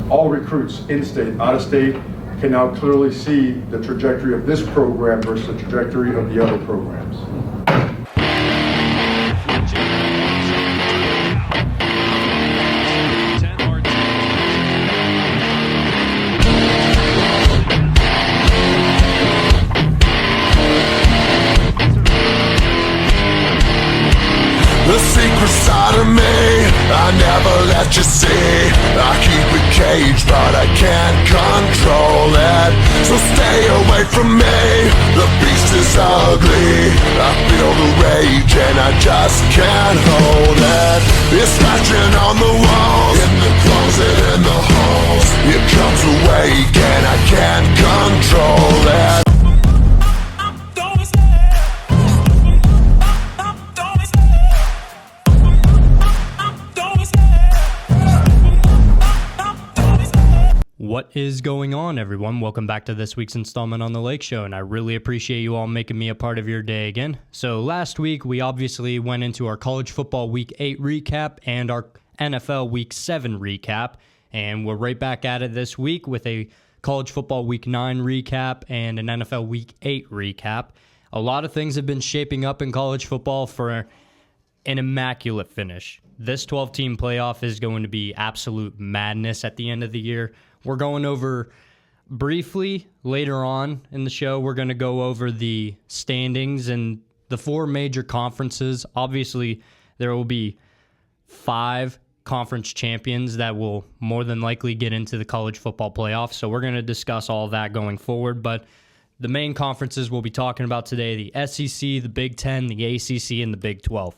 all recruits, in-state, out-of-state, can now clearly see the trajectory of this program versus the trajectory of the other programs. The secret side of me, I never let you see. I keep it caged, but I can't control it. So stay away from me, the beast is ugly. I feel the rage and I just can't hold it. It's scratching on the walls, in the closet, in the halls. It comes awake and I can't control it. What is going on, everyone? Welcome back to this week's installment on The Lake Show, and I really appreciate you all making me a part of your day again. So last week, we obviously went into our college football Week 8 recap and our NFL Week 7 recap, and we're right back at it this week with a college football Week 9 recap and an NFL Week 8 recap. A lot of things have been shaping up in college football for an immaculate finish. This 12-team playoff is going to be absolute madness at the end of the year. We're going over briefly later on in the show. We're going to go over the standings and the four major conferences. Obviously, there will be 5 conference champions that will more than likely get into the college football playoff. So we're going to discuss all that going forward. But the main conferences we'll be talking about today, the SEC, the Big Ten, the ACC, and the Big 12.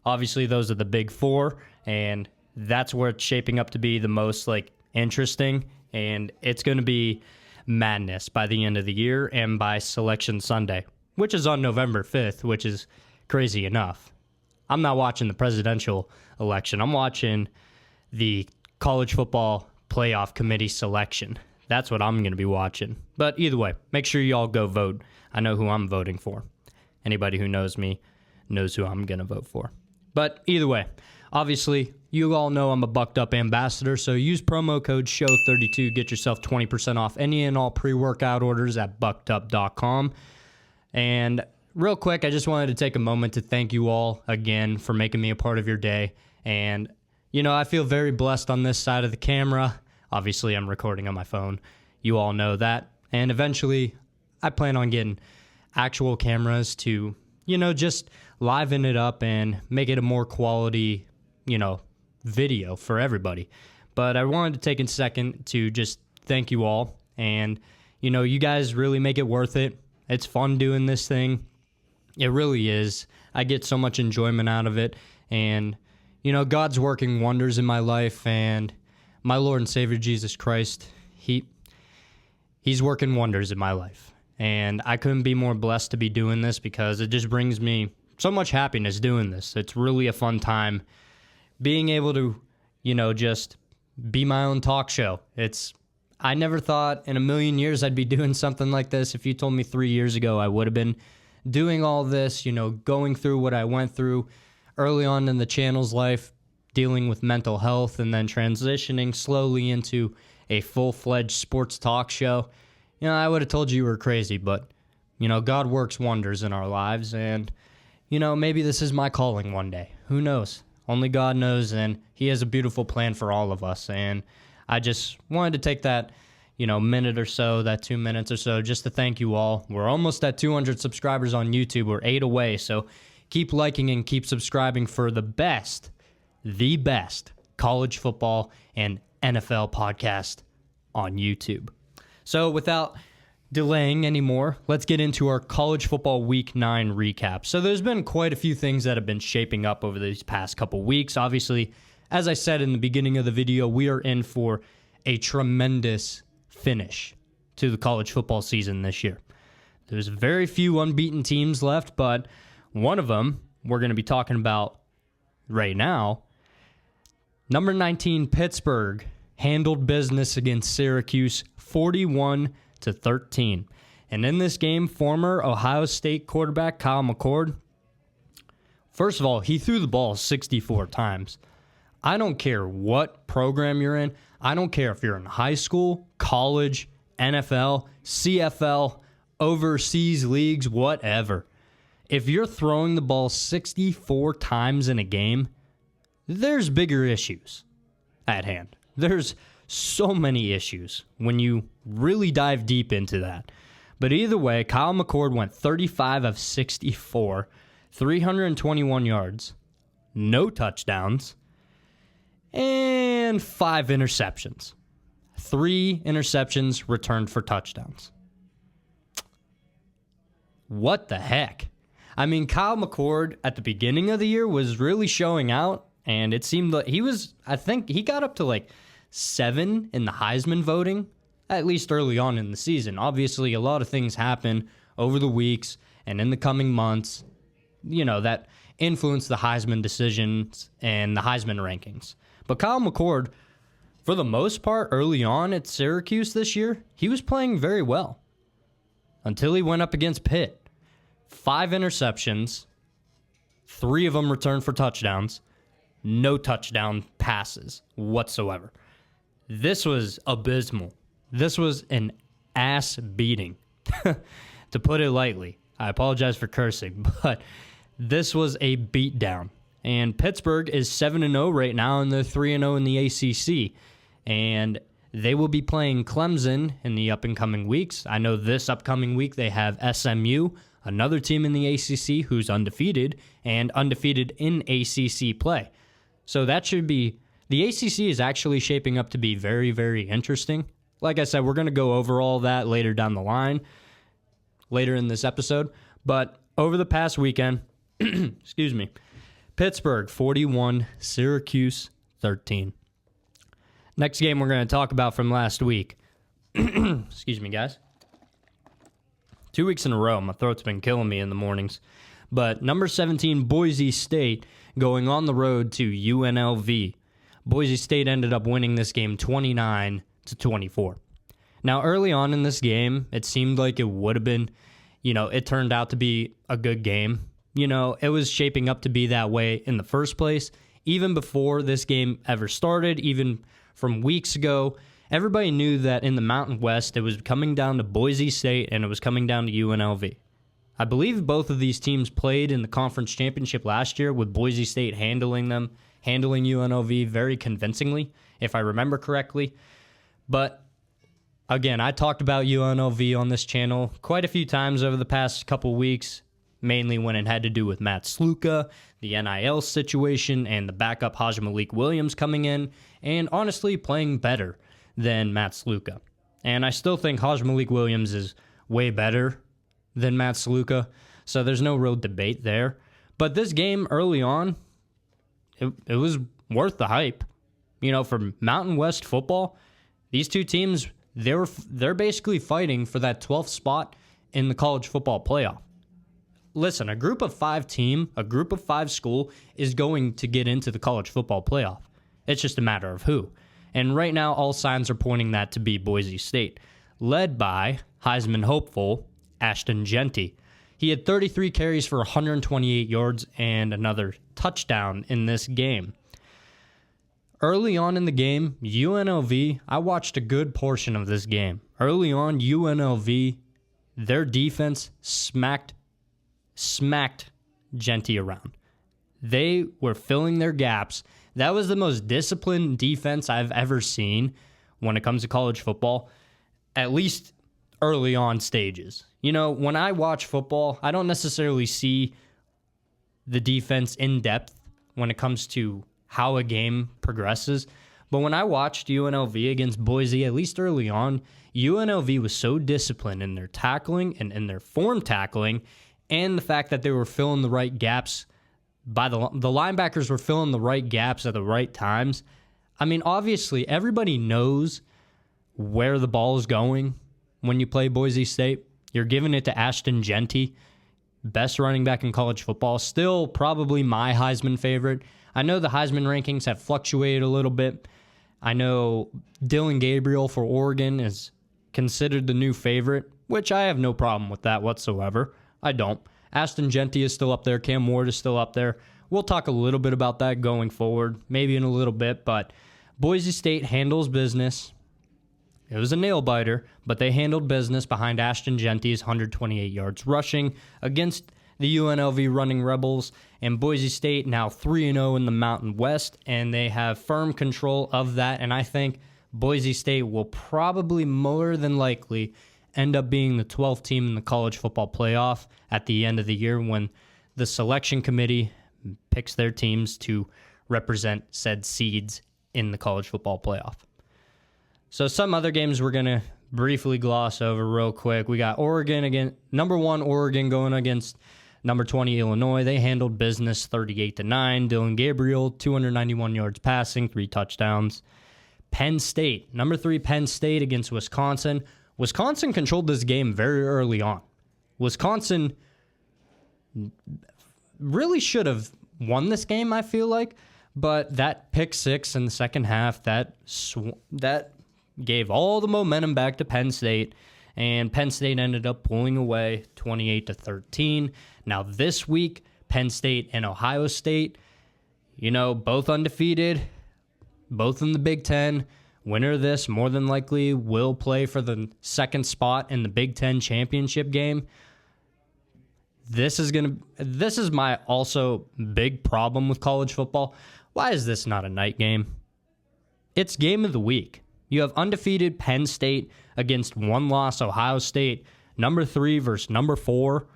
Obviously, those are the big 4, and that's where it's shaping up to be the most interesting. And it's going to be madness by the end of the year and by Selection Sunday, which is on November 5th, which is crazy enough. I'm not watching the presidential election. I'm watching the college football playoff committee selection. That's what I'm going to be watching. But either way, make sure you all go vote. I know who I'm voting for. Anybody who knows me knows who I'm going to vote for. But either way, obviously, you all know I'm a Bucked Up ambassador, so use promo code SHOW32. Get yourself 20% off any and all pre-workout orders at buckedup.com. And real quick, I just wanted to take a moment to thank you all again for making me a part of your day. And, I feel very blessed on this side of the camera. Obviously, I'm recording on my phone. You all know that. And eventually, I plan on getting actual cameras to, just liven it up and make it a more quality, video for everybody. But I wanted to take a second to just thank you all. And, you guys really make it worth it. It's fun doing this thing. It really is. I get so much enjoyment out of it. And, God's working wonders in my life. And my Lord and Savior, Jesus Christ, He's working wonders in my life. And I couldn't be more blessed to be doing this because it just brings me so much happiness doing this. It's really a fun time being able to, just be my own talk show. I never thought in a million years I'd be doing something like this. If you told me 3 years ago I would have been doing all this, going through what I went through early on in the channel's life, dealing with mental health and then transitioning slowly into a full-fledged sports talk show, I would have told you were crazy, but, God works wonders in our lives, and, maybe this is my calling one day. Who knows? Only God knows, and He has a beautiful plan for all of us, and I just wanted to take that, minute or so, that 2 minutes or so, just to thank you all. We're almost at 200 subscribers on YouTube. We're 8 away, so keep liking and keep subscribing for the best college football and NFL podcast on YouTube. So without delaying anymore, let's get into our college football Week 9 recap. So there's been quite a few things that have been shaping up over these past couple weeks. Obviously, as I said in the beginning of the video, we are in for a tremendous finish to the college football season this year. There's very few unbeaten teams left, but one of them we're going to be talking about right now. Number 19, Pittsburgh handled business against Syracuse 41-13. And in this game, former Ohio State quarterback Kyle McCord, first of all, he threw the ball 64 times. I don't care what program you're in. I don't care if you're in high school, college, NFL, CFL, overseas leagues, whatever. If you're throwing the ball 64 times in a game, there's bigger issues at hand. There's so many issues when you really dive deep into that. But either way, Kyle McCord went 35 of 64, 321 yards, no touchdowns, and 5 interceptions. 3 interceptions returned for touchdowns. What the heck? I mean, Kyle McCord at the beginning of the year was really showing out, and it seemed like I think he got up to like 7 in the Heisman voting, at least early on in the season. Obviously, a lot of things happen over the weeks and in the coming months, that influence the Heisman decisions and the Heisman rankings. But Kyle McCord, for the most part, early on at Syracuse this year, he was playing very well until he went up against Pitt. 5 interceptions, 3 of them returned for touchdowns, no touchdown passes whatsoever. This was abysmal. This was an ass beating, to put it lightly. I apologize for cursing, but this was a beatdown. And Pittsburgh is 7-0 right now, and they're 3-0 in the ACC. And they will be playing Clemson in the up-and-coming weeks. I know this upcoming week they have SMU, another team in the ACC who's undefeated, and undefeated in ACC play. So that should be... The ACC is actually shaping up to be very, very interesting. Like I said, we're going to go over all that later down the line, later in this episode. But over the past weekend, excuse me, Pittsburgh 41, Syracuse 13. Next game we're going to talk about from last week. Excuse me, guys. 2 weeks in a row. My throat's been killing me in the mornings. But number 17, Boise State, going on the road to UNLV. Boise State ended up winning this game 29-24. Now, early on in this game, it seemed like it would have been, it turned out to be a good game. It was shaping up to be that way in the first place. Even before this game ever started, even from weeks ago, everybody knew that in the Mountain West, it was coming down to Boise State and it was coming down to UNLV. I believe both of these teams played in the conference championship last year with Boise State handling UNLV very convincingly, if I remember correctly. But again, I talked about UNLV on this channel quite a few times over the past couple weeks, mainly when it had to do with Matt Sluka, the NIL situation, and the backup Hajj Malik Williams coming in, and honestly playing better than Matt Sluka. And I still think Hajj Malik Williams is way better than Matt Sluka, so there's no real debate there. But this game early on, it was worth the hype. For Mountain West football, these two teams, they're basically fighting for that 12th spot in the college football playoff. Listen, a group of 5 school is going to get into the college football playoff. It's just a matter of who. And right now, all signs are pointing that to be Boise State, led by Heisman hopeful Ashton Jeanty. He had 33 carries for 128 yards and another touchdown in this game. Early on in the game, UNLV, I watched a good portion of this game. Early on, UNLV, their defense smacked Jeanty around. They were filling their gaps. That was the most disciplined defense I've ever seen when it comes to college football, at least early on stages. When I watch football, I don't necessarily see the defense in depth when it comes to how a game progresses. But when I watched UNLV against Boise, at least early on, UNLV was so disciplined in their tackling and in their form tackling, and the fact that they were filling the right gaps. The linebackers were filling the right gaps at the right times. I mean, obviously, everybody knows where the ball is going when you play Boise State. You're giving it to Ashton Jeanty, best running back in college football. Still probably my Heisman favorite. I know the Heisman rankings have fluctuated a little bit. I know Dylan Gabriel for Oregon is considered the new favorite, which I have no problem with that whatsoever. I don't. Ashton Jeanty is still up there. Cam Ward is still up there. we'll talk a little bit about that going forward, maybe in a little bit, but Boise State handles business. It was a nail-biter, but they handled business behind Ashton Genty's 128 yards rushing against the UNLV Running Rebels, and Boise State now 3-0 in the Mountain West, and they have firm control of that, and I think Boise State will probably more than likely end up being the 12th team in the college football playoff at the end of the year when the selection committee picks their teams to represent said seeds in the college football playoff. So some other games we're going to briefly gloss over real quick. We got Oregon again, number 1 Oregon going against number 20 Illinois. They handled business 38-9. Dylan Gabriel, 291 yards passing, 3 touchdowns. Penn State, number 3 Penn State against Wisconsin. Wisconsin controlled this game very early on. Wisconsin really should have won this game, I feel like, but that pick 6 in the second half, that gave all the momentum back to Penn State, and Penn State ended up pulling away 28-13. Now this week, Penn State and Ohio State, both undefeated, both in the Big Ten. Winner of this more than likely will play for the second spot in the Big Ten championship game. This is my also big problem with college football. Why is this not a night game? It's game of the week. You have undefeated Penn State against one-loss Ohio State, number 3 versus number 4.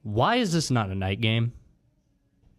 Why is this not a night game?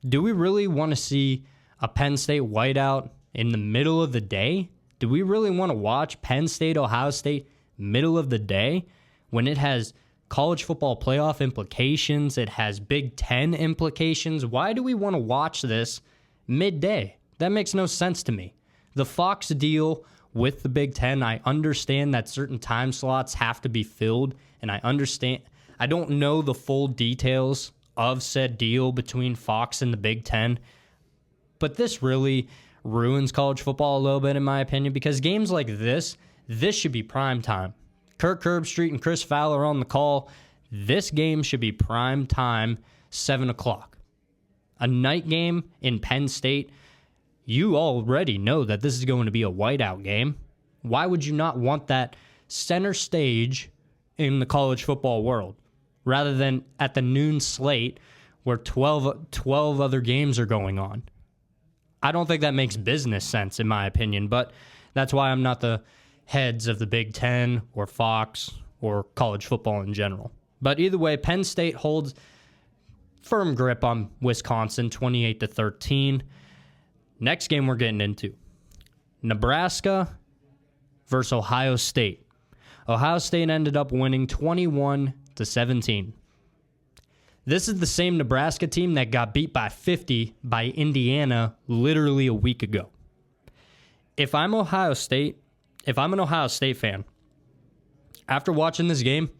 Do we really want to see a Penn State whiteout in the middle of the day? Do we really want to watch Penn State, Ohio State, middle of the day, when it has college football playoff implications, it has Big Ten implications? Why do we want to watch this midday? That makes no sense to me. The Fox deal with the Big Ten, I understand that certain time slots have to be filled, and I don't know the full details of said deal between Fox and the Big Ten, but this really ruins college football a little bit, in my opinion, because games like this should be prime time. Kirk Herbstreit and Chris Fowler on the call. This game should be prime time, 7 o'clock. A night game in Penn State, you already know that this is going to be a whiteout game. Why would you not want that center stage in the college football world rather than at the noon slate where 12 other games are going on? I don't think that makes business sense, in my opinion, but that's why I'm not the heads of the Big Ten or Fox or college football in general. But either way, Penn State holds firm grip on Wisconsin, 28-13. Next game we're getting into, Nebraska versus Ohio State. Ohio State ended up winning 21-17. This is the same Nebraska team that got beat by 50 by Indiana literally a week ago. If I'm an Ohio State fan, after watching this game,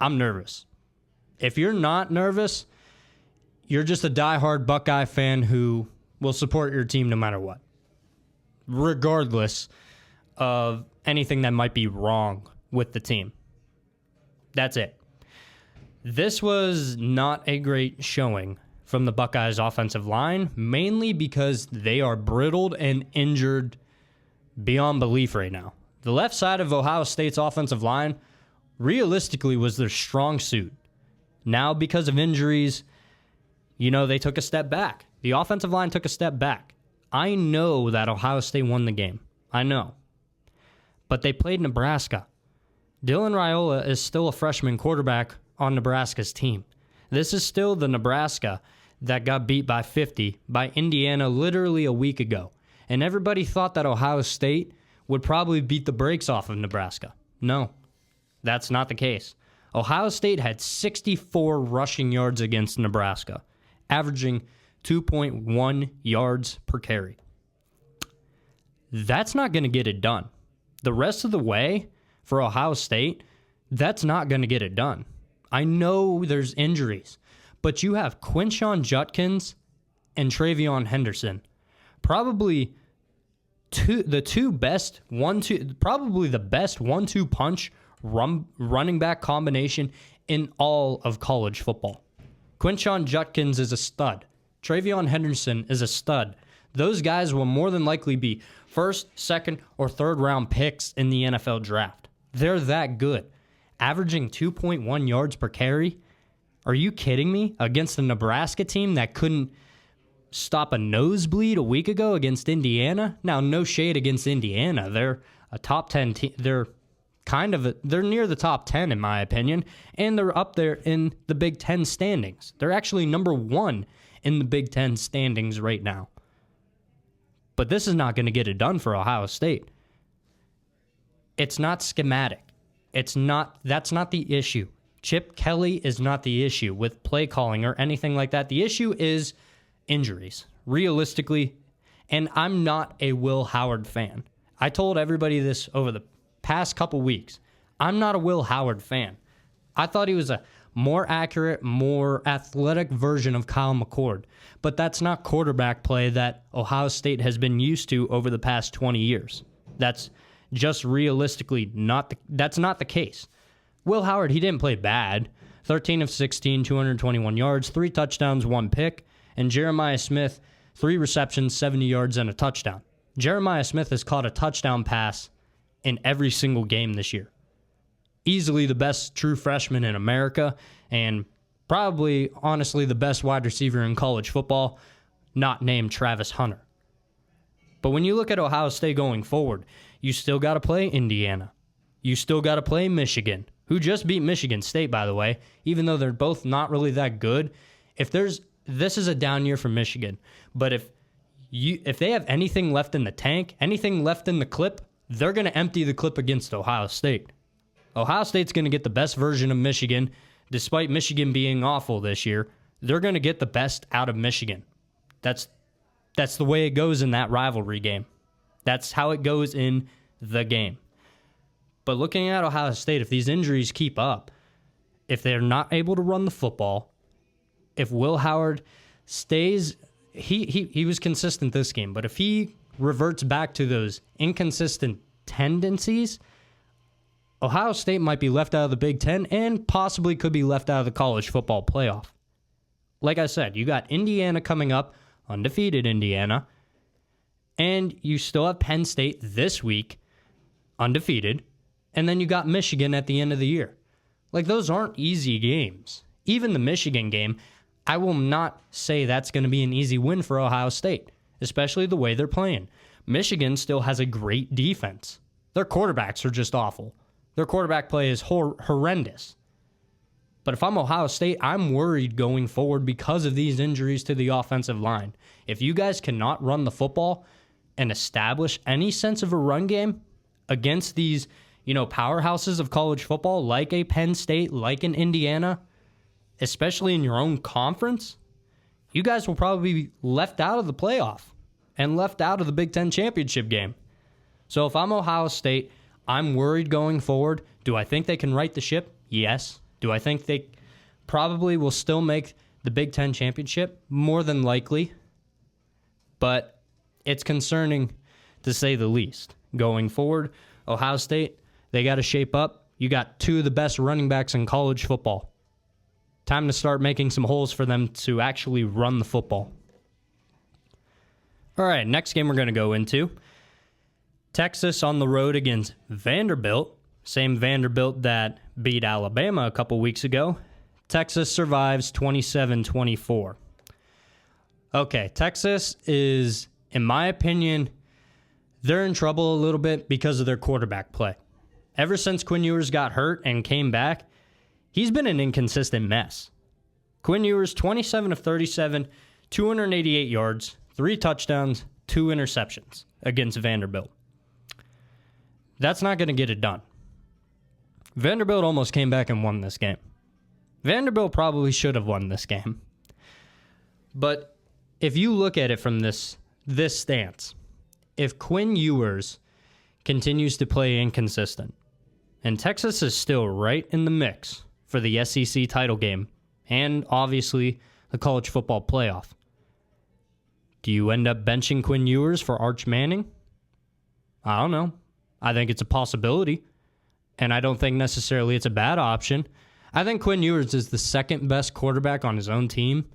I'm nervous. If you're not nervous, you're just a diehard Buckeye fan who will support your team no matter what, regardless of anything that might be wrong with the team. That's it. This was not a great showing from the Buckeyes offensive line, mainly because they are brittled and injured beyond belief right now. The left side of Ohio State's offensive line realistically was their strong suit. Now, because of injuries, they took a step back. The offensive line took a step back. I know that Ohio State won the game. I know. But they played Nebraska. Dylan Raiola is still a freshman quarterback on Nebraska's team. This is still the Nebraska that got beat by 50 by Indiana literally a week ago. And everybody thought that Ohio State would probably beat the brakes off of Nebraska. No, that's not the case. Ohio State had 64 rushing yards against Nebraska, averaging 2.1 yards per carry. That's not going to get it done. The rest of the way for Ohio State, that's not going to get it done. I know there's injuries, but you have Quinshon Judkins and Travion Henderson. Probably the best 1-2 punch running back combination in all of college football. Quinshon Judkins is a stud. Travion Henderson is a stud. Those guys will more than likely be first, second, or third round picks in the NFL draft. They're that good. Averaging 2.1 yards per carry? Are you kidding me? Against the Nebraska team that couldn't stop a nosebleed a week ago against Indiana? Now, no shade against Indiana. They're a top 10 team. They're near the top 10 in my opinion, and they're up there in the Big Ten standings. They're actually number 1 in the Big Ten standings right now. But this is not going to get it done for Ohio State. It's not schematic. That's not the issue. Chip Kelly is not the issue with play calling or anything like that. The issue is injuries, realistically. And I'm not a Will Howard fan. I told everybody this over the past couple weeks. I'm not a Will Howard fan. I thought he was a more accurate, more athletic version of Kyle McCord. But that's not quarterback play that Ohio State has been used to over the past 20 years. That's just realistically not the case. Will Howard, he didn't play bad. 13 of 16, 221 yards, 3 touchdowns, 1 pick. And Jeremiah Smith, 3 receptions, 70 yards, and a touchdown. Jeremiah Smith has caught a touchdown pass in every single game this year. Easily the best true freshman in America, and probably, honestly, the best wide receiver in college football, not named Travis Hunter. But when you look at Ohio State going forward, you still got to play Indiana. You still got to play Michigan, who just beat Michigan State, by the way, even though they're both not really that good. This is a down year for Michigan, but if they have anything left in the tank, anything left in the clip, they're going to empty the clip against Ohio State. Ohio State's going to get the best version of Michigan, despite Michigan being awful this year. They're going to get the best out of Michigan. That's the way it goes in that rivalry game. That's how it goes in the game. But looking at Ohio State, if these injuries keep up, if they're not able to run the football, if Will Howard stays, he was consistent this game, but if he reverts back to those inconsistent tendencies, Ohio State might be left out of the Big Ten and possibly could be left out of the college football playoff. Like I said, you got Indiana coming up, undefeated Indiana, and you still have Penn State this week, undefeated, and then you got Michigan at the end of the year. Like, those aren't easy games. Even the Michigan game, I will not say that's going to be an easy win for Ohio State, especially the way they're playing. Michigan still has a great defense. Their quarterbacks are just awful. Their quarterback play is horrendous. But if I'm Ohio State, I'm worried going forward because of these injuries to the offensive line. If you guys cannot run the football and establish any sense of a run game against these, powerhouses of college football like a Penn State, like an Indiana, especially in your own conference, you guys will probably be left out of the playoff and left out of the Big Ten championship game. So if I'm Ohio State, I'm worried going forward. Do I think they can right the ship? Yes. Do I think they probably will still make the Big Ten championship? More than likely. But it's concerning, to say the least. Going forward, Ohio State, they got to shape up. You got 2 of the best running backs in college football. Time to start making some holes for them to actually run the football. All right, next game we're going to go into. Texas on the road against Vanderbilt. Same Vanderbilt that beat Alabama a couple weeks ago. Texas survives 27-24. Okay, Texas is, in my opinion, they're in trouble a little bit because of their quarterback play. Ever since Quinn Ewers got hurt and came back, he's been an inconsistent mess. Quinn Ewers, 27 of 37, 288 yards, 3 touchdowns, 2 interceptions against Vanderbilt. That's not going to get it done. Vanderbilt almost came back and won this game. Vanderbilt probably should have won this game. But if you look at it from this stance, if Quinn Ewers continues to play inconsistent, and Texas is still right in the mix for the SEC title game, and obviously the college football playoff, do you end up benching Quinn Ewers for Arch Manning? I don't know. I think it's a possibility, and I don't think necessarily it's a bad option. I think Quinn Ewers is the second best quarterback on his own team,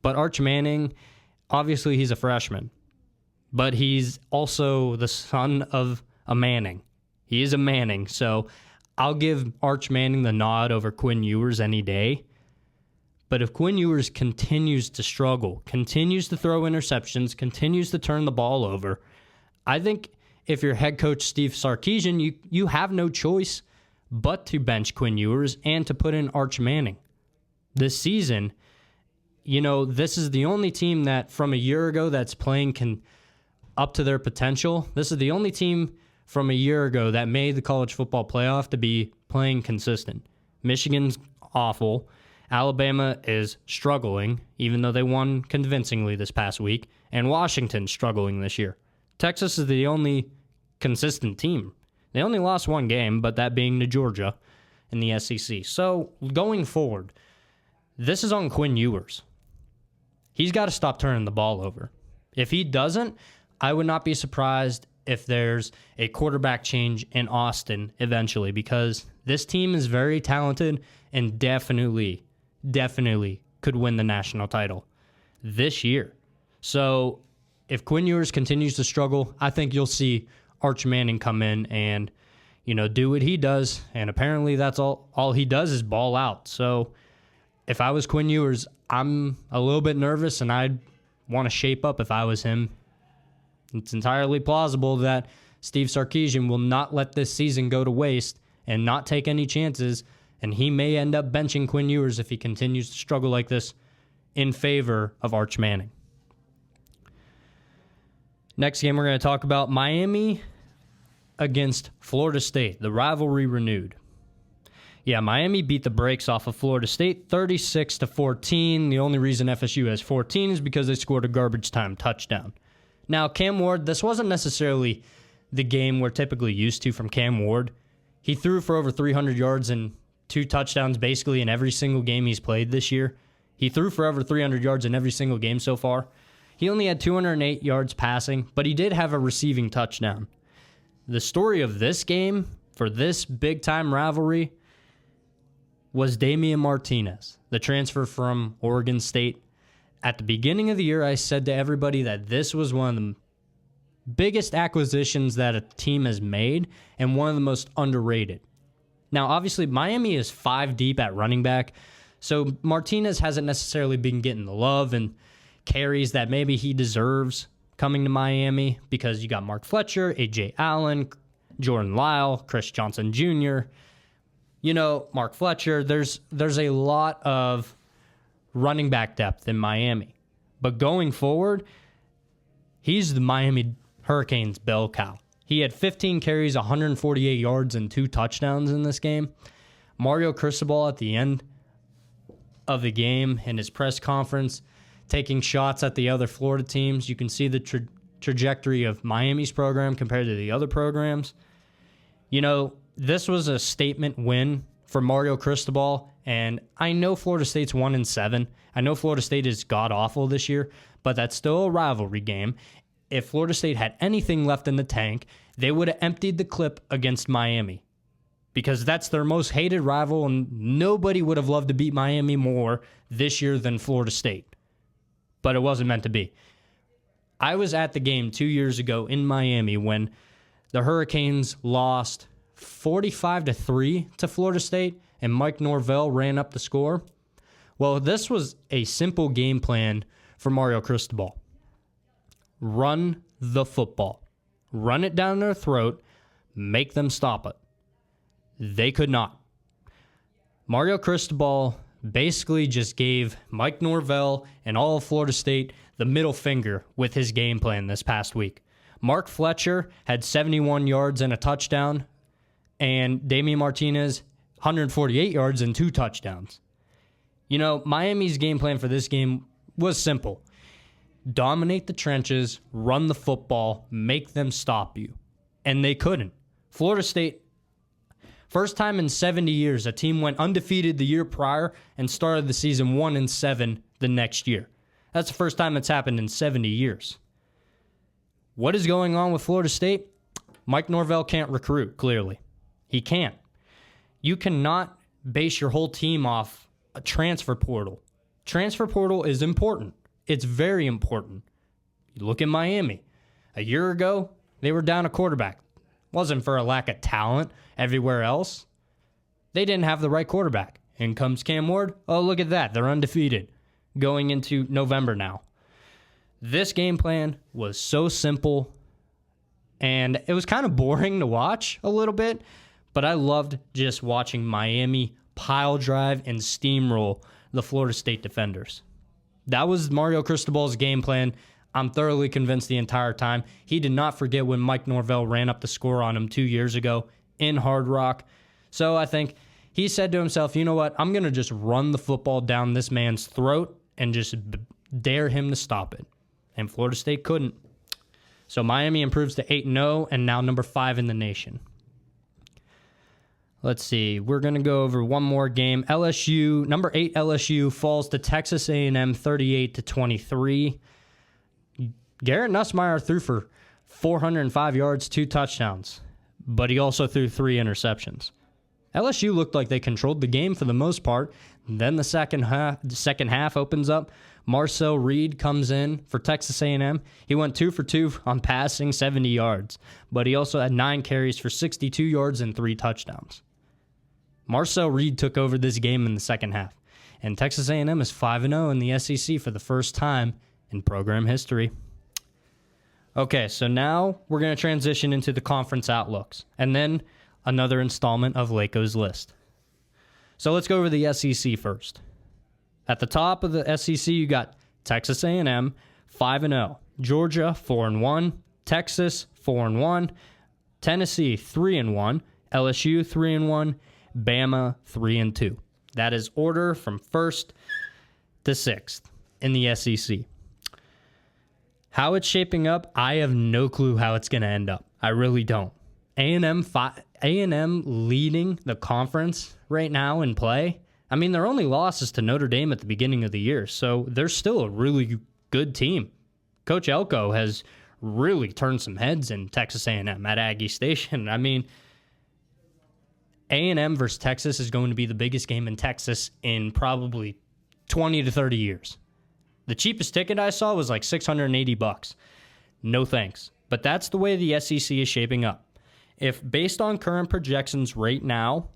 But Arch Manning, obviously he's a freshman, but he's also the son of a Manning. He is a Manning, so I'll give Arch Manning the nod over Quinn Ewers any day. But if Quinn Ewers continues to struggle, continues to throw interceptions, continues to turn the ball over, I think if you're head coach Steve Sarkisian, you have no choice but to bench Quinn Ewers and to put in Arch Manning. This season, this is the only team that from a year ago that's playing up to their potential. This is the only team from a year ago that made the college football playoff to be playing consistent. Michigan's awful. Alabama is struggling, even though they won convincingly this past week. And Washington's struggling this year. Texas is the only consistent team. They only lost one game, but that being to Georgia in the SEC. So going forward, this is on Quinn Ewers. He's got to stop turning the ball over. If he doesn't, I would not be surprised if there's a quarterback change in Austin eventually, because this team is very talented and definitely could win the national title this year. So if Quinn Ewers continues to struggle, I think you'll see Arch Manning come in and, do what he does. And apparently that's all he does is ball out. So if I was Quinn Ewers, I'm a little bit nervous and I'd want to shape up if I was him. It's entirely plausible that Steve Sarkisian will not let this season go to waste and not take any chances, and he may end up benching Quinn Ewers if he continues to struggle like this in favor of Arch Manning. Next game we're going to talk about Miami against Florida State, the rivalry renewed. Yeah, Miami beat the brakes off of Florida State 36-14. The only reason FSU has 14 is because they scored a garbage time touchdown. Now, Cam Ward, this wasn't necessarily the game we're typically used to from Cam Ward. He threw for over 300 yards and 2 touchdowns basically in every single game he's played this year. He threw for over 300 yards in every single game so far. He only had 208 yards passing, but he did have a receiving touchdown. The story of this game, for this big-time rivalry, was Damian Martinez, the transfer from Oregon State. At the beginning of the year, I said to everybody that this was one of the biggest acquisitions that a team has made and one of the most underrated. Now, obviously, Miami is 5 deep at running back, so Martinez hasn't necessarily been getting the love and carries that maybe he deserves coming to Miami, because you got Mark Fletcher, A.J. Allen, Jordan Lyle, Chris Johnson Jr., Mark Fletcher. There's a lot of running back depth in Miami. But going forward, he's the Miami Hurricanes bell cow. He had 15 carries, 148 yards, and 2 touchdowns in this game. Mario Cristobal at the end of the game in his press conference, taking shots at the other Florida teams. You can see the trajectory of Miami's program compared to the other programs. This was a statement win for Mario Cristobal, and I know Florida State's 1-7. I know Florida State is god-awful this year, but that's still a rivalry game. If Florida State had anything left in the tank, they would have emptied the clip against Miami, because that's their most hated rival, and nobody would have loved to beat Miami more this year than Florida State. But it wasn't meant to be. I was at the game 2 years ago in Miami when the Hurricanes lost 45-3 to Florida State, and Mike Norvell ran up the score. Well, this was a simple game plan for Mario Cristobal. Run the football. Run it down their throat. Make them stop it. They could not. Mario Cristobal basically just gave Mike Norvell and all of Florida State the middle finger with his game plan this past week. Mark Fletcher had 71 yards and a touchdown, and Damian Martinez, 148 yards and 2 touchdowns. Miami's game plan for this game was simple. Dominate the trenches, run the football, make them stop you. And they couldn't. Florida State, first time in 70 years, a team went undefeated the year prior and started the season 1-7 the next year. That's the first time it's happened in 70 years. What is going on with Florida State? Mike Norvell can't recruit, clearly. He can't. You cannot base your whole team off a transfer portal. transfer portal is important. It's very important. You look at Miami. A year ago, they were down a quarterback. Wasn't for a lack of talent everywhere else. They didn't have the right quarterback. In comes Cam Ward. Oh, look at that. They're undefeated going into November now. This game plan was so simple, and it was kind of boring to watch a little bit, but I loved just watching Miami pile drive and steamroll the Florida State defenders. That was Mario Cristobal's game plan. I'm thoroughly convinced the entire time. He did not forget when Mike Norvell ran up the score on him 2 years ago in Hard Rock. So I think he said to himself, you know what, I'm going to just run the football down this man's throat and just dare him to stop it. And Florida State couldn't. So Miami improves to 8-0 and now number 5 in the nation. Let's see. We're going to go over one more game. LSU, number 8 LSU falls to Texas A&M 38-23. Garrett Nussmeier threw for 405 yards, 2 touchdowns, but he also threw 3 interceptions. LSU looked like they controlled the game for the most part. Then the second half opens up. Marcel Reed comes in for Texas A&M. He went 2 for 2 on passing, 70 yards, but he also had 9 carries for 62 yards and 3 touchdowns. Marcel Reed took over this game in the second half, and Texas A&M is 5-0 in the SEC for the first time in program history. Okay, so now we're going to transition into the conference outlooks, and then another installment of Laykos List. So let's go over the SEC first. At the top of the SEC, you got Texas A&M, 5-0. Georgia, 4-1. Texas, 4-1. Tennessee, 3-1. LSU, 3-1. Bama, 3-2. That is order from 1st to 6th in the SEC. How it's shaping up, I have no clue how it's going to end up. I really don't. A&M leading the conference right now in play. I mean, their only loss is to Notre Dame at the beginning of the year, so they're still a really good team. Coach Elko has really turned some heads in Texas A&M at Aggie Station. I mean, A&M versus Texas is going to be the biggest game in Texas in probably 20 to 30 years. The cheapest ticket I saw was like $680. No thanks. But that's the way the SEC is shaping up. If based on current projections right now,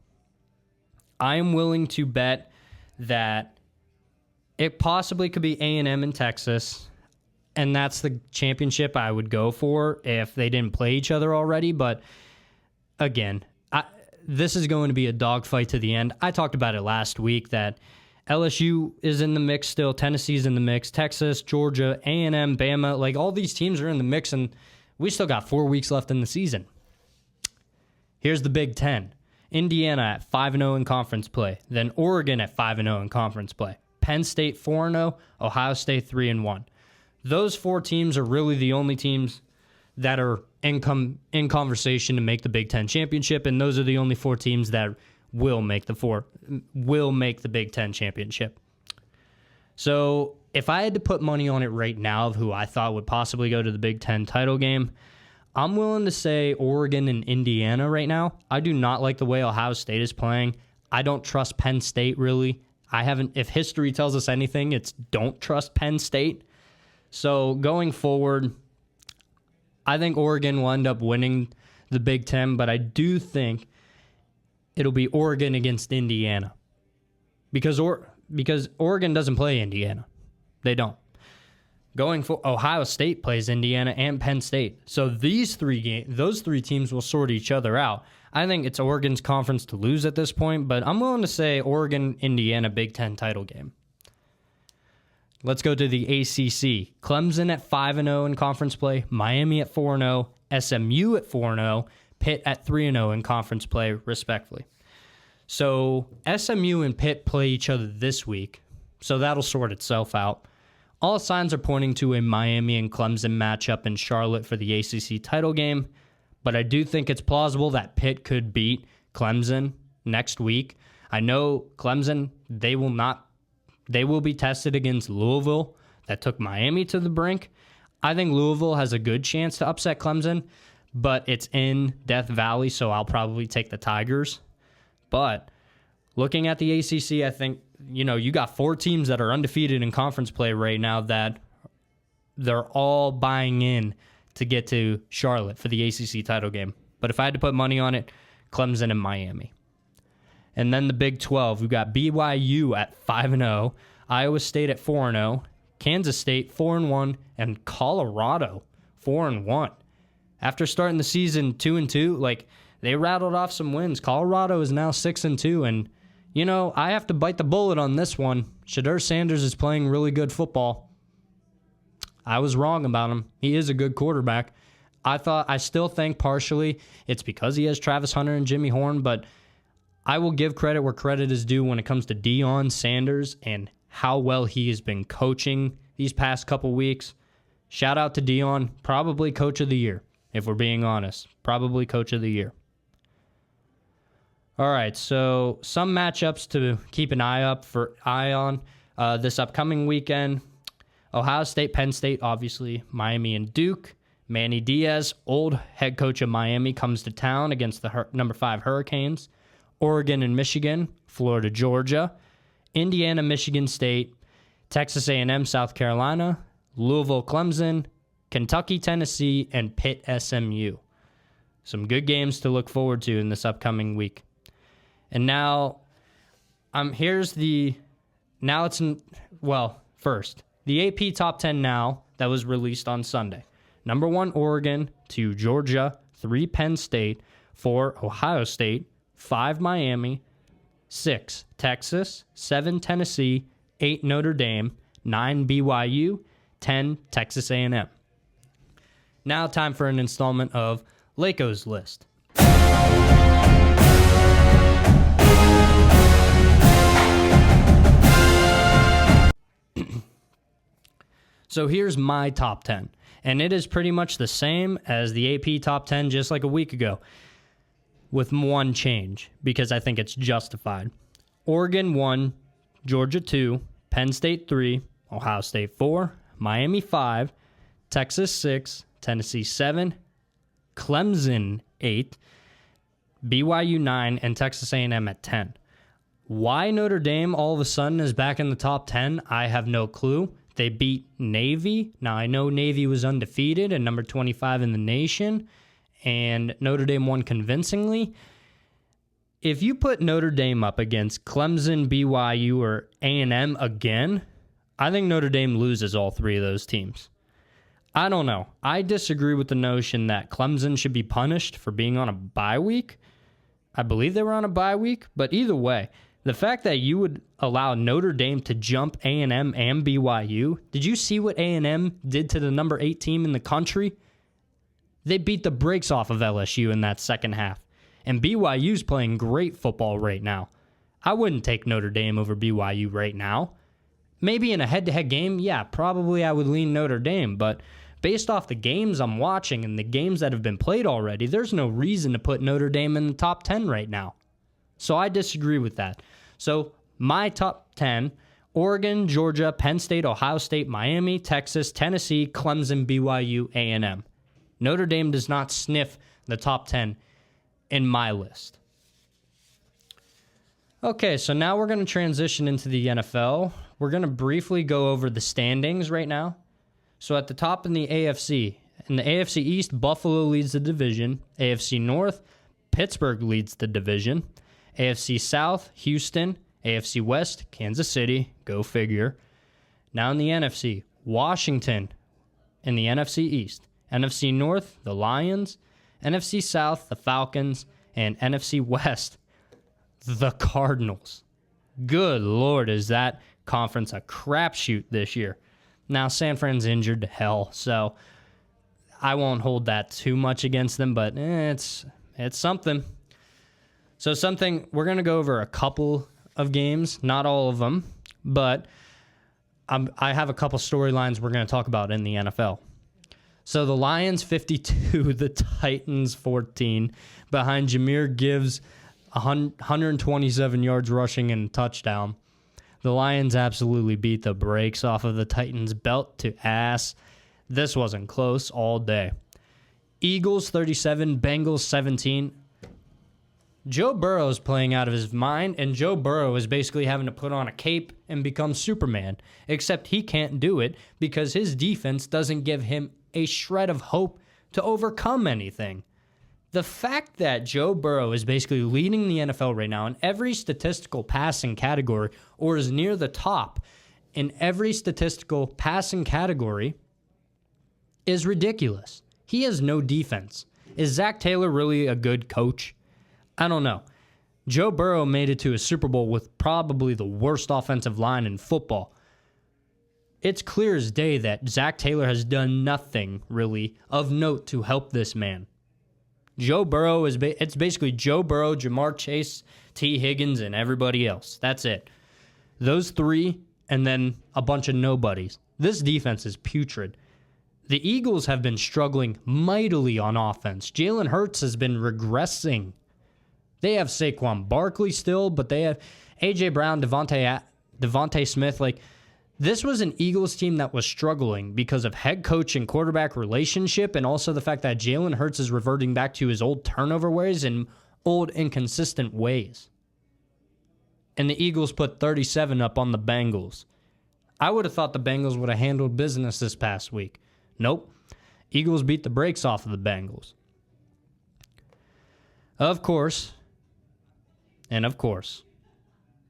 I am willing to bet that it possibly could be A&M in Texas, and that's the championship I would go for if they didn't play each other already. But again, this is going to be a dogfight to the end. I talked about it last week that LSU is in the mix still, Tennessee's in the mix, Texas, Georgia, A&M, Bama, like all these teams are in the mix, and we still got 4 weeks left in the season. Here's the Big Ten. Indiana at 5-0 in conference play. Then Oregon at 5-0 in conference play. Penn State 4-0. Ohio State 3-1. Those 4 teams are really the only teams that are in conversation to make the Big Ten championship, and those are the only 4 teams that will make the Big Ten championship. So if I had to put money on it right now of who I thought would possibly go to the Big Ten title game, I'm willing to say Oregon and Indiana right now. I do not like the way Ohio State is playing. I don't trust Penn State, really. If history tells us anything, it's don't trust Penn State. So going forward, I think Oregon will end up winning the Big Ten, but I do think it'll be Oregon against Indiana. Because Oregon doesn't play Indiana. They don't. Going for Ohio State plays Indiana and Penn State. So those 3 teams will sort each other out. I think it's Oregon's conference to lose at this point, but I'm willing to say Oregon, Indiana, Big Ten title game. Let's go to the ACC. Clemson at 5-0 in conference play, Miami at 4-0, SMU at 4-0, Pitt at 3-0 in conference play, respectively. So SMU and Pitt play each other this week, so that'll sort itself out. All signs are pointing to a Miami and Clemson matchup in Charlotte for the ACC title game, but I do think it's plausible that Pitt could beat Clemson next week. I know Clemson, they will be tested against Louisville that took Miami to the brink. I think Louisville has a good chance to upset Clemson, but it's in Death Valley, so I'll probably take the Tigers. But looking at the ACC, I think, you got 4 teams that are undefeated in conference play right now that they're all buying in to get to Charlotte for the ACC title game. But if I had to put money on it, Clemson and Miami. And then the Big 12, we've got BYU at 5-0, Iowa State at 4-0, Kansas State 4-1, and Colorado 4-1. After starting the season 2-2, they rattled off some wins. Colorado is now 6-2, and I have to bite the bullet on this one. Shedeur Sanders is playing really good football. I was wrong about him. He is a good quarterback. I still think partially it's because he has Travis Hunter and Jimmy Horn, but I will give credit where credit is due when it comes to Deion Sanders and how well he has been coaching these past couple weeks. Shout out to Deion, probably coach of the year, if we're being honest. Probably coach of the year. All right, so some matchups to keep an eye on this upcoming weekend. Ohio State, Penn State, obviously, Miami and Duke. Manny Diaz, old head coach of Miami, comes to town against the number 5 Hurricanes. Oregon and Michigan, Florida, Georgia. Indiana, Michigan State. Texas A&M, South Carolina. Louisville, Clemson. Kentucky, Tennessee, and Pitt, SMU. Some good games to look forward to in this upcoming week. And now, first, the AP Top 10 now that was released on Sunday. Number 1, Oregon, 2, Georgia, 3, Penn State, 4, Ohio State, 5, Miami, 6, Texas, 7, Tennessee, 8, Notre Dame, 9, BYU, 10, Texas A&M. Now time for an installment of Laykos List. So here's my top 10, and it is pretty much the same as the AP top 10 just like a week ago, with one change, because I think it's justified. Oregon 1, Georgia 2, Penn State 3, Ohio State 4, Miami 5, Texas 6, Tennessee 7, Clemson 8, BYU 9, and Texas A&M at 10. Why Notre Dame all of a sudden is back in the top 10, I have no clue. They beat Navy. Now, I know Navy was undefeated and number 25 in the nation, and Notre Dame won convincingly. If you put Notre Dame up against Clemson, BYU, or A&M again, I think Notre Dame loses all 3 of those teams. I don't know. I disagree with the notion that Clemson should be punished for being on a bye week. I believe they were on a bye week, but either way, the fact that you would allow Notre Dame to jump A&M and BYU, did you see what A&M did to the number 8 team in the country? They beat the brakes off of LSU in that second half. And BYU's playing great football right now. I wouldn't take Notre Dame over BYU right now. Maybe in a head-to-head game, yeah, probably I would lean Notre Dame, but based off the games I'm watching and the games that have been played already, there's no reason to put Notre Dame in the top 10 right now. So I disagree with that. So my top 10, Oregon, Georgia, Penn State, Ohio State, Miami, Texas, Tennessee, Clemson, BYU, A&M. Notre Dame does not sniff the top 10 in my list. Okay, so now we're going to transition into the NFL. We're going to briefly go over the standings right now. So at the top in the AFC East, Buffalo leads the division. AFC North, Pittsburgh leads the division. AFC South, Houston. AFC West, Kansas City. Go figure. Now in the NFC, Washington in the NFC East. NFC North, the Lions. NFC South, the Falcons. And NFC West, the Cardinals. Good Lord, is that conference a crapshoot this year. Now, San Fran's injured to hell, so I won't hold that too much against them, but it's something. So we're going to go over a couple of games, not all of them, but I have a couple storylines we're going to talk about in the NFL. So the Lions 52, the Titans 14, behind Jahmyr Gibbs, 127 yards rushing and a touchdown. The Lions absolutely beat the brakes off of the Titans belt to ass. This wasn't close all day. Eagles 37, Bengals 17. Joe Burrow is playing out of his mind, and Joe Burrow is basically having to put on a cape and become Superman, except he can't do it because his defense doesn't give him a shred of hope to overcome anything. The fact that Joe Burrow is basically leading the NFL right now in every statistical passing category, or is near the top in every statistical passing category, is ridiculous. He has no defense. Is Zach Taylor really a good coach? I don't know. Joe Burrow made it to a Super Bowl with probably the worst offensive line in football. It's clear as day that Zach Taylor has done nothing, really, of note to help this man. Joe Burrow it's basically Joe Burrow, Jamar Chase, T. Higgins, and everybody else. That's it. Those three, and then a bunch of nobodies. This defense is putrid. The Eagles have been struggling mightily on offense. Jalen Hurts has been regressing. They have Saquon Barkley still, but they have A.J. Brown, Devontae Smith. This was an Eagles team that was struggling because of head coach and quarterback relationship, and also the fact that Jalen Hurts is reverting back to his old turnover ways and old inconsistent ways. And the Eagles put 37 up on the Bengals. I would have thought the Bengals would have handled business this past week. Nope. Eagles beat the brakes off of the Bengals. Of course,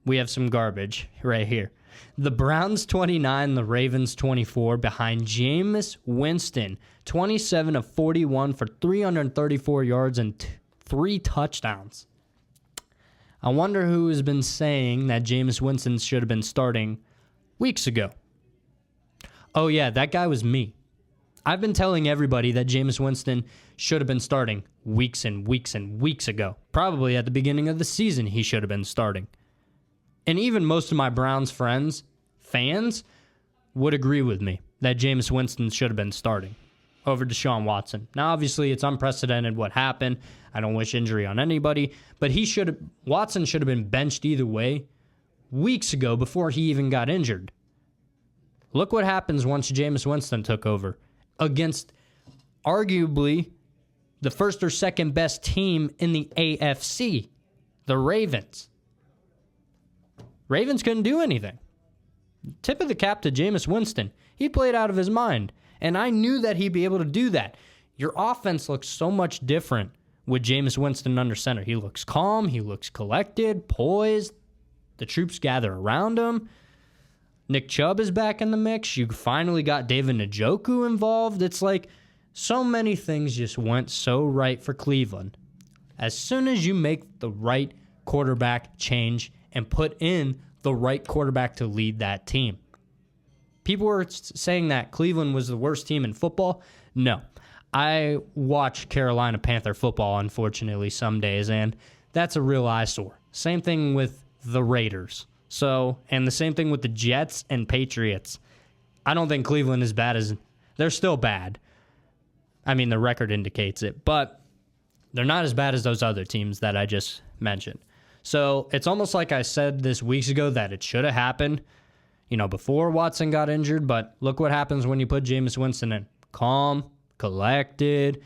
we have some garbage right here. The Browns 29, the Ravens 24, behind Jameis Winston, 27 of 41 for 334 yards and 3 touchdowns. I wonder who has been saying that Jameis Winston should have been starting weeks ago. Oh yeah, that guy was me. I've been telling everybody that Jameis Winston should have been starting weeks and weeks and weeks ago. Probably at the beginning of the season he should have been starting. And even most of my Browns fans, would agree with me that Jameis Winston should have been starting over Deshaun Watson. Now, obviously, it's unprecedented what happened. I don't wish injury on anybody, but Watson should have been benched either way weeks ago before he even got injured. Look what happens once Jameis Winston took over against arguably the first or second best team in the AFC, the Ravens. Ravens couldn't do anything. Tip of the cap to Jameis Winston. He played out of his mind, and I knew that he'd be able to do that. Your offense looks so much different with Jameis Winston under center. He looks calm. He looks collected, poised. The troops gather around him. Nick Chubb is back in the mix. You finally got David Njoku involved. It's like so many things just went so right for Cleveland. As soon as you make the right quarterback change and put in the right quarterback to lead that team. People were saying that Cleveland was the worst team in football. No. I watch Carolina Panther football, unfortunately, some days, and that's a real eyesore. Same thing with the Raiders. And the same thing with the Jets and Patriots. I don't think Cleveland is bad as... They're still bad. I mean, the record indicates it, but they're not as bad as those other teams that I just mentioned. So it's almost like I said this weeks ago that it should have happened, before Watson got injured, but look what happens when you put Jameis Winston in. Calm, collected,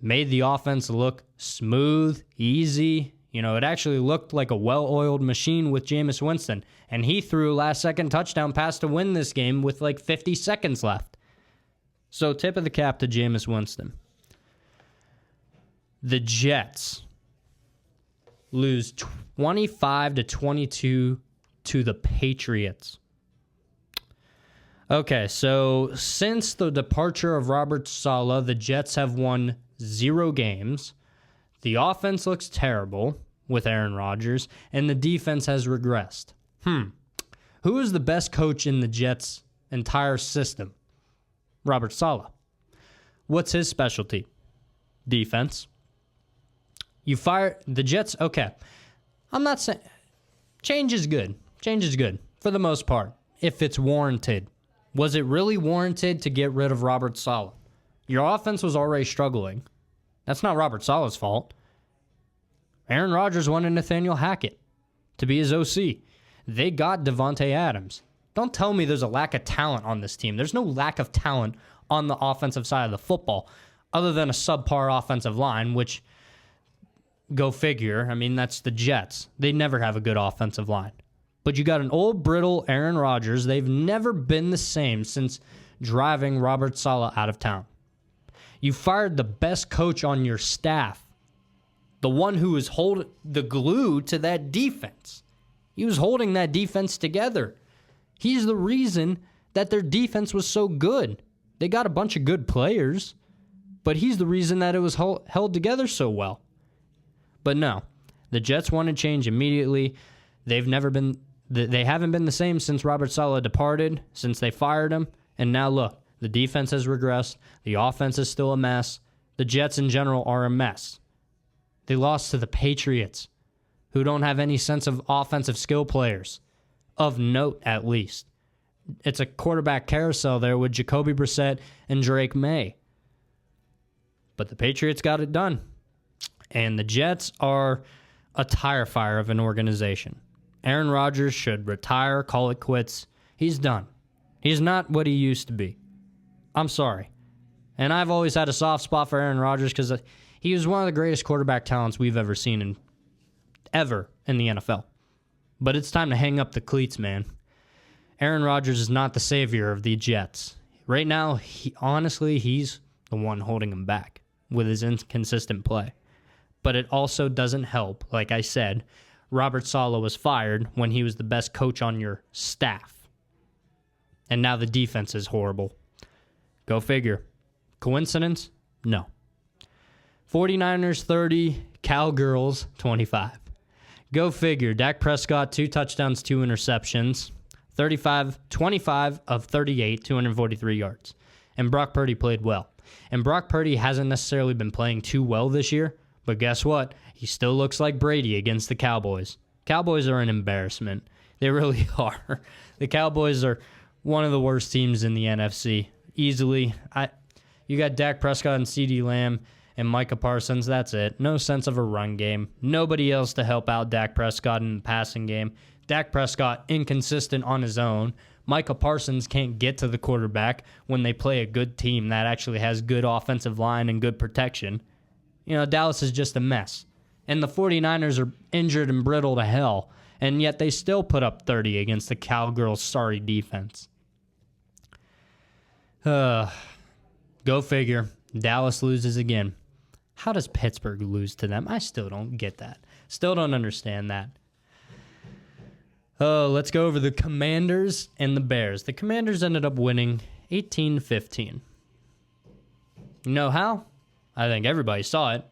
made the offense look smooth, easy. It actually looked like a well-oiled machine with Jameis Winston, and he threw a last-second touchdown pass to win this game with 50 seconds left. So tip of the cap to Jameis Winston. The Jets lose 25-22 to the Patriots. Okay, so since the departure of Robert Saleh, the Jets have won 0 games. The offense looks terrible with Aaron Rodgers, and the defense has regressed. Who is the best coach in the Jets' entire system? Robert Saleh. What's his specialty? Defense. You fire the Jets, okay. I'm not saying... Change is good. Change is good, for the most part, if it's warranted. Was it really warranted to get rid of Robert Saleh? Your offense was already struggling. That's not Robert Saleh's fault. Aaron Rodgers wanted Nathaniel Hackett to be his OC. They got Devontae Adams. Don't tell me there's a lack of talent on this team. There's no lack of talent on the offensive side of the football, other than a subpar offensive line, which go figure. I mean, that's the Jets. They never have a good offensive line. But you got an old, brittle Aaron Rodgers. They've never been the same since driving Robert Saleh out of town. You fired the best coach on your staff, the one who was holding the glue to that defense. He was holding that defense together. He's the reason that their defense was so good. They got a bunch of good players, but he's the reason that it was held together so well. But no, the Jets want to change immediately. They haven't been the same since Robert Saleh departed, since they fired him. And now look, the defense has regressed. The offense is still a mess. The Jets in general are a mess. They lost to the Patriots, who don't have any sense of offensive skill players, of note at least. It's a quarterback carousel there with Jacoby Brissett and Drake May. But the Patriots got it done. And the Jets are a tire fire of an organization. Aaron Rodgers should retire, call it quits. He's done. He's not what he used to be. I'm sorry. And I've always had a soft spot for Aaron Rodgers because he was one of the greatest quarterback talents we've ever seen ever in the NFL. But it's time to hang up the cleats, man. Aaron Rodgers is not the savior of the Jets. Right now, he's the one holding them back with his inconsistent play. But it also doesn't help, like I said, Robert Saleh was fired when he was the best coach on your staff. And now the defense is horrible. Go figure. Coincidence? No. 49ers 30, Cowgirls 25. Go figure. Dak Prescott, 2 touchdowns, 2 interceptions. 25 of 38, 243 yards. And Brock Purdy played well. And Brock Purdy hasn't necessarily been playing too well this year, but guess what? He still looks like Brady against the Cowboys. Cowboys are an embarrassment. They really are. The Cowboys are one of the worst teams in the NFC. Easily. You got Dak Prescott and CeeDee Lamb and Micah Parsons. That's it. No sense of a run game. Nobody else to help out Dak Prescott in the passing game. Dak Prescott inconsistent on his own. Micah Parsons can't get to the quarterback when they play a good team that actually has good offensive line and good protection. You know, Dallas is just a mess. And the 49ers are injured and brittle to hell, and yet they still put up 30 against the Cowgirls' sorry defense. Go figure. Dallas loses again. How does Pittsburgh lose to them? I still don't get that. Still don't understand that. Let's go over the Commanders and the Bears. The Commanders ended up winning 18-15. You know how? I think everybody saw it.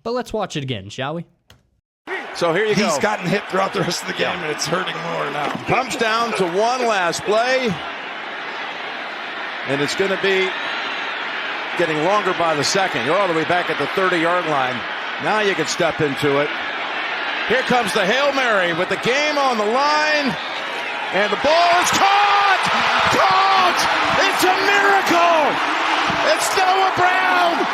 But let's watch it again, shall we? So here you go. He's gotten hit throughout the rest of the game, and it's hurting more now. Comes down to one last play. And it's going to be getting longer by the second. You're all the way back at the 30-yard line. Now you can step into it. Here comes the Hail Mary with the game on the line. And the ball is caught! Caught! It's a miracle! It's Noah Brown!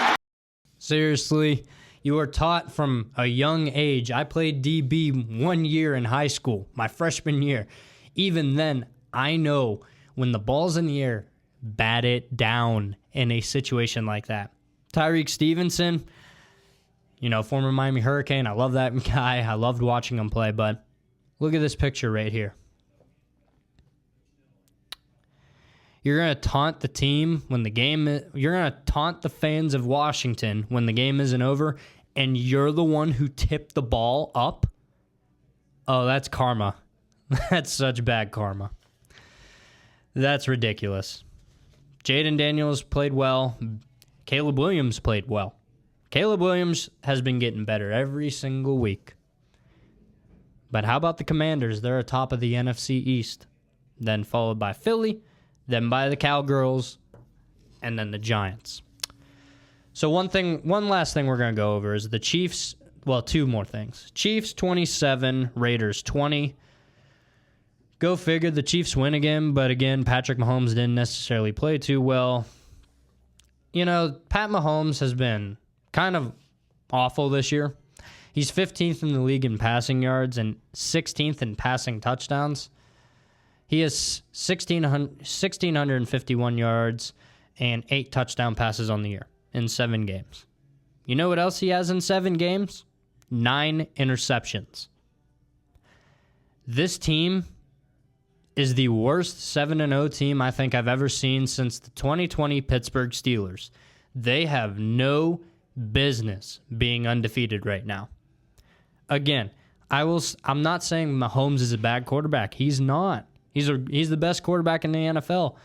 Seriously, you are taught from a young age. I played DB 1 year in high school, my freshman year. Even then, I know when the ball's in the air, bat it down in a situation like that. Tyreek Stevenson, former Miami Hurricane. I love that guy. I loved watching him play, but look at this picture right here. You're going to taunt the team when the game you're going to taunt the fans of Washington when the game isn't over, and you're the one who tipped the ball up? Oh, that's karma. That's such bad karma. That's ridiculous. Jaden Daniels played well. Caleb Williams played well. Caleb Williams has been getting better every single week. But how about the Commanders? They're atop of the NFC East. Then followed by Philly, then by the Cowgirls, and then the Giants. So one last thing we're going to go over is the Chiefs. Well, 2 more things. Chiefs 27, Raiders 20. Go figure, the Chiefs win again, but again, Patrick Mahomes didn't necessarily play too well. Pat Mahomes has been kind of awful this year. He's 15th in the league in passing yards and 16th in passing touchdowns. He has 1,651 yards and 8 touchdown passes on the year in 7 games. You know what else he has in 7 games? 9 interceptions. This team is the worst 7-0 team I think I've ever seen since the 2020 Pittsburgh Steelers. They have no business being undefeated right now. Again, I'm not saying Mahomes is a bad quarterback. He's not. He's the best quarterback in the NFL,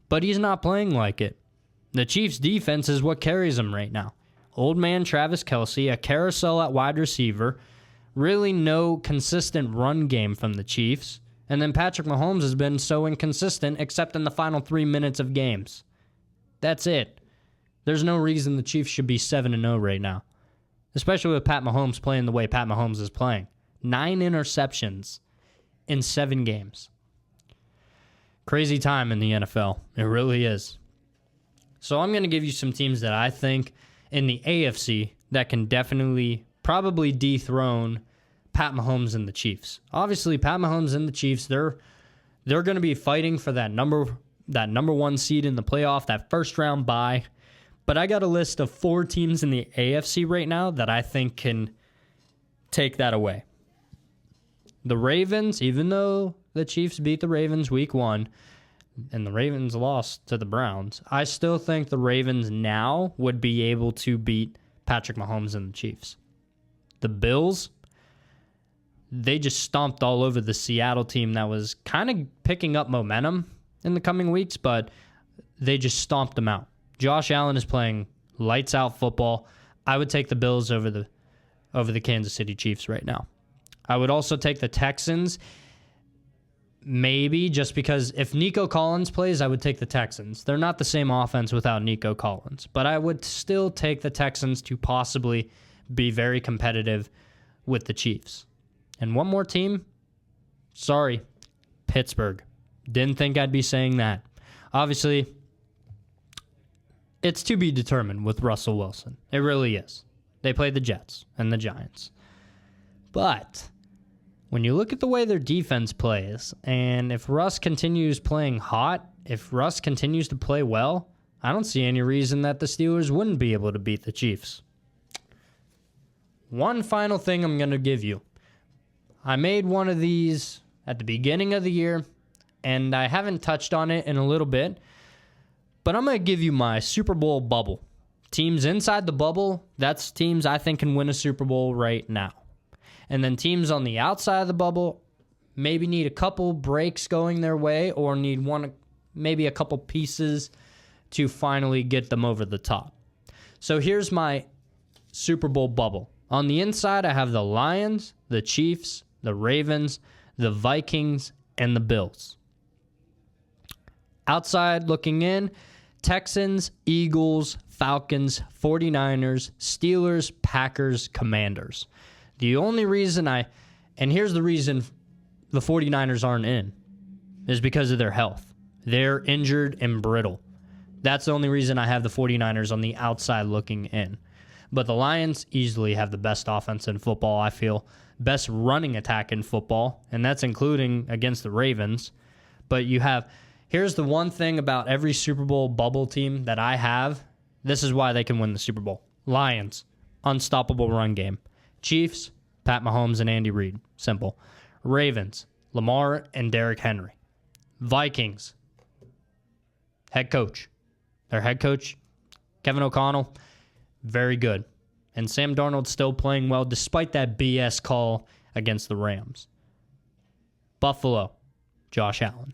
but he's not playing like it. The Chiefs' defense is what carries them right now. Old man Travis Kelce, a carousel at wide receiver, really no consistent run game from the Chiefs, and then Patrick Mahomes has been so inconsistent except in the final 3 minutes of games. That's it. There's no reason the Chiefs should be 7-0 right now, especially with Pat Mahomes playing the way Pat Mahomes is playing. 9 interceptions in 7 games. Crazy time in the NFL. It really is. So I'm going to give you some teams that I think in the AFC that can definitely probably dethrone Pat Mahomes and the Chiefs. Obviously, Pat Mahomes and the Chiefs, they're going to be fighting for that number 1 seed in the playoff, that first round bye. But I got a list of 4 teams in the AFC right now that I think can take that away. The Ravens, even though the Chiefs beat the Ravens week 1 and the Ravens lost to the Browns, I still think the Ravens now would be able to beat Patrick Mahomes and the Chiefs. The Bills, they just stomped all over the Seattle team that was kind of picking up momentum in the coming weeks, but they just stomped them out. Josh Allen is playing lights out football. I would take the Bills over the Kansas City Chiefs right now. I would also take the Texans, maybe just because if Nico Collins plays, I would take the Texans. They're not the same offense without Nico Collins, but I would still take the Texans to possibly be very competitive with the Chiefs. And one more team, sorry, Pittsburgh. Didn't think I'd be saying that. Obviously, it's to be determined with Russell Wilson. It really is. They play the Jets and the Giants. But when you look at the way their defense plays, and if Russ continues playing hot, if Russ continues to play well, I don't see any reason that the Steelers wouldn't be able to beat the Chiefs. One final thing I'm going to give you. I made one of these at the beginning of the year, and I haven't touched on it in a little bit, but I'm going to give you my Super Bowl bubble. Teams inside the bubble, that's teams I think can win a Super Bowl right now. And then teams on the outside of the bubble maybe need a couple breaks going their way or need maybe a couple pieces to finally get them over the top. So here's my Super Bowl bubble. On the inside, I have the Lions, the Chiefs, the Ravens, the Vikings, and the Bills. Outside looking in, Texans, Eagles, Falcons, 49ers, Steelers, Packers, Commanders. The only reason and here's the reason the 49ers aren't in, is because of their health. They're injured and brittle. That's the only reason I have the 49ers on the outside looking in. But the Lions easily have the best offense in football, I feel. Best running attack in football, and that's including against the Ravens. But here's the one thing about every Super Bowl bubble team that I have. This is why they can win the Super Bowl. Lions, unstoppable run game. Chiefs, Pat Mahomes and Andy Reid. Simple. Ravens, Lamar and Derrick Henry. Vikings, head coach. Their head coach, Kevin O'Connell, very good. And Sam Darnold's still playing well despite that BS call against the Rams. Buffalo, Josh Allen.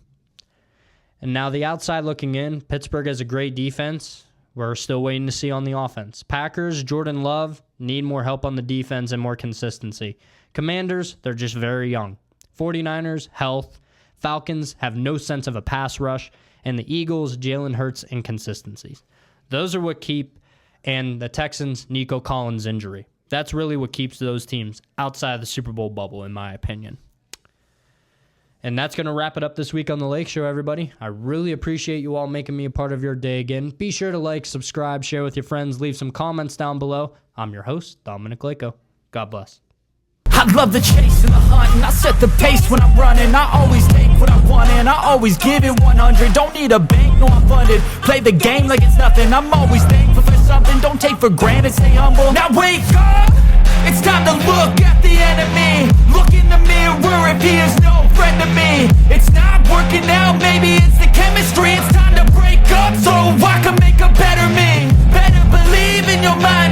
And now the outside looking in, Pittsburgh has a great defense. We're still waiting to see on the offense. Packers, Jordan Love, need more help on the defense and more consistency. Commanders, they're just very young. 49ers, health. Falcons have no sense of a pass rush. And the Eagles, Jalen Hurts, inconsistencies. Those are what keep, and the Texans, Nico Collins' injury. That's really what keeps those teams outside of the Super Bowl bubble, in my opinion. And that's going to wrap it up this week on The Lake Show, everybody. I really appreciate you all making me a part of your day again. Be sure to like, subscribe, share with your friends, leave some comments down below. I'm your host, Dominic Laykos. God bless. I love the chase and the hunt, and I set the pace when I'm running. I always take what I want and I always give it 100. Don't need a bank, no I'm funded. Play the game like it's nothing. I'm always thankful for something. Don't take for granted, stay humble. Now wake up! It's time to look at the enemy. Look in the mirror if he is no friend to me. It's not working out, maybe it's the chemistry. It's time to break up so I can make a better me. Better believe in your mind.